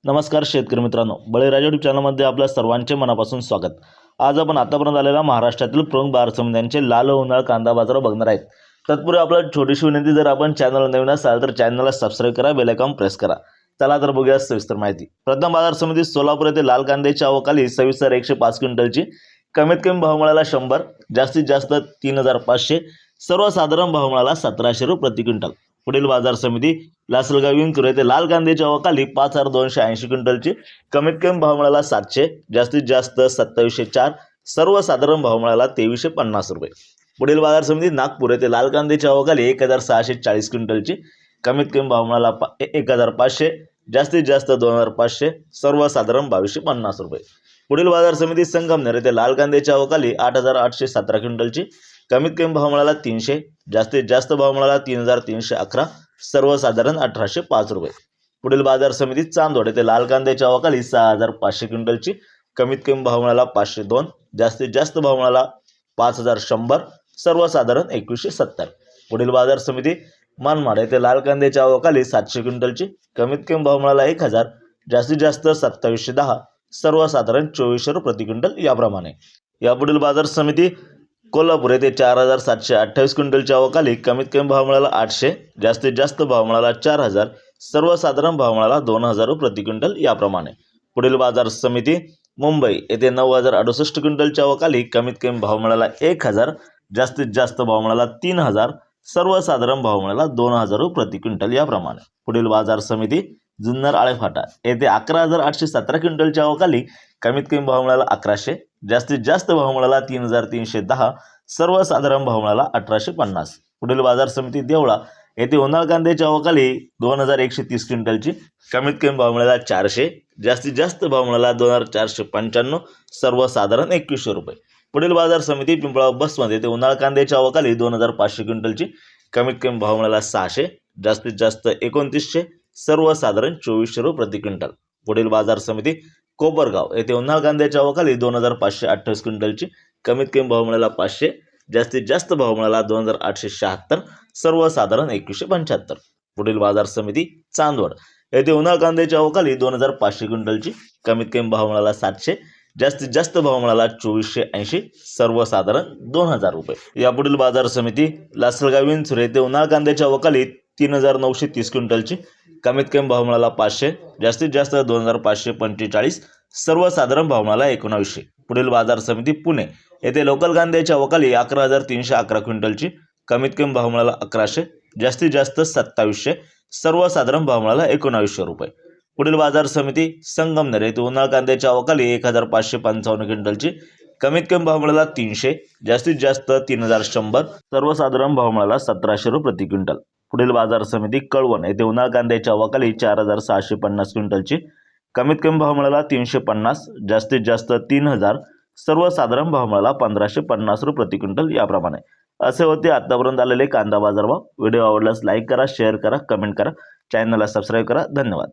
नमस्कार शेतकरी मित्रांनो, बळीराजा यूट्यूब चॅनलमध्ये आपल्या सर्वांचे मनापासून स्वागत। आज आपण आतापर्यंत आलेला महाराष्ट्रातील प्रमुख बाजार समित्यांचे लाल व उन्हाळ कांदा बाजार बघणार आहेत। तत्पूर्वी आपल्याला छोटीशी विनंती, जर आपण चॅनलला नवीन असाल तर चॅनलला सबस्क्राइब करा, बेल आयकॉन प्रेस करा। चला तर बघूया सविस्तर माहिती। प्रथम बाजार समिती सोलापूर येथे लाल कांद्याची आवक आली 26,105 क्विंटलची। कमीत कमी भाव मिळाला 100, जास्तीत जास्त 3,500, सर्वसाधारण भाव मिळाला 1,700 रुपये प्रति क्विंटल। पुढील बाजार समिती लासलगाव विंचूर येथे लाल कांद्याची आवक आली 5,280 क्विंटलची। कमीत कमी भाव मिळाला 700, जास्तीत जास्त 2704, सर्वसाधारण भाव मिळाला 2350 रुपये। पुढील बाजार समिती नागपूर येथे लाल कांद्याची आवक आली 1,640 क्विंटलची। कमीत कमी भाव मिळाला 1,500, जास्तीत जास्त 2,500, सर्वसाधारण 2250 रुपये। पुढील बाजार समिती संगमनेर येथे लाल कांद्याची आवक आली 8,817 क्विंटलची। कमीत कमी भाव मिळाला 300, जास्तीत जास्त भाव मिळाला 3,311, सर्वसाधारण 1,805 रुपये। पुढील बाजार समिती चांदवड येथे लाल कांद्याची आवक आली 6,500 क्विंटलची। कमीत कमी भाव मिळाला 502, जास्तीत जास्त भाव मिळाला 5,100, सर्वसाधारण 2,170। पुढील बाजार समिती मनमाड येथे लाल कांद्याची आवक आली 700 क्विंटलची। कमीत कमी भाव मिळाला 1,000, जास्तीत जास्त 2,710, सर्वसाधारण 2,400 रुपये प्रति क्विंटल याप्रमाणे। यापुढील बाजार समिती कोल्हापूर येथे 4,728 क्विंटलची आवक आली। कमीत कमी भाव मिळाला 800, जास्तीत जास्त भाव मिळाला 4,000, सर्वसाधारण भाव मिळाला 2,000 रुपये प्रति क्विंटल याप्रमाणे। पुढील बाजार समिती मुंबई येथे 9,068 क्विंटलची आवक आली। कमीत कमी भाव मिळाला 1,000, जास्तीत जास्त भाव मिळाला 3,000, सर्वसाधारण भाव मिळाला 2,000 रुपये प्रति क्विंटल याप्रमाणे। पुढील बाजार समिती जुन्नर आळेफाटा येथे 11,817 क्विंटलची आवक आली। कमीत कमी भाव मिळाला 1,100, जास्तीत जास्त भाव मिळाला 3,310, सर्वसाधारण भाव मिळाला 1,850। पुढील बाजार समिती देवळा येथे उन्हाळ कांद्याची आवक आली 2,130 क्विंटलची। कमीत कमी भाव मिळाला 400, जास्तीत जास्त भाव मिळाला 2,495, सर्वसाधारण 2,100 रुपये। पुढील बाजार समिती पिंपळगाव बसवंत येथे उन्हाळ कांद्याची आवक आली 2,500 क्विंटलची। कमीत कमी भाव मिळाला 600, जास्तीत जास्त 2,900, सर्वसाधारण 2,400 रुपये प्रति क्विंटल। पुढील बाजार समिती कोपरगाव येथे उन्हाळ कांद्याची आवक आली 2,528 क्विंटलची। कमीत कमी भाव मिळाला 500, जास्तीत जास्त भाव मिळाला 2,876, सर्वसाधारण 2,175। पुढील बाजार समिती चांदवड येथे उन्हाळ कांद्याची आवक आली 2,500 क्विंटलची। कमीत कमी भाव मिळाला 700, जास्तीत जास्त भाव मिळाला 2,480, सर्वसाधारण 2,000 रुपये। यापुढील बाजार समिती लासलगाव विंचूर येथे उन्हाळ कांद्याची आवक आली 3,930 क्विंटलची। कमीत कमी भाव मिळाला 500, जास्तीत जास्त 2,545, सर्वसाधारण भाव मिळाला 1900। पुढील बाजार समिती पुणे येथे लोकल कांद्याची आवक आली 11,311 क्विंटलची। कमीत कमी भाव मिळाला 1,100, जास्तीत जास्त 2,700, सर्वसाधारण भाव मिळाला 1900 रुपये। पुढील बाजार समिती संगमनेर येथे उन्हाळ कांद्याची आवक आली 1,555 क्विंटलची। कमीत कमी भाव मिळाला 300, जास्तीत जास्त 3,100, सर्वसाधारण भाव मिळाला 1,700 रुपये प्रति क्विंटल। पुढील बाजार समिती कळवण येथे उन्हाळ कांद्याची आवक आली 4,650 क्विंटलची। कमीत कमी भाव मिळाला 350, जास्तीत जास्त 3,000, सर्वसाधारण भाव मिळाला 1,550 रुपये प्रति क्विंटल याप्रमाणे। असे होते आतापर्यंत आलेले कांदा बाजारभाव। व्हिडिओ आवडल्यास लाईक करा, शेअर करा, कमेंट करा, चॅनलला सबस्क्राईब करा। धन्यवाद।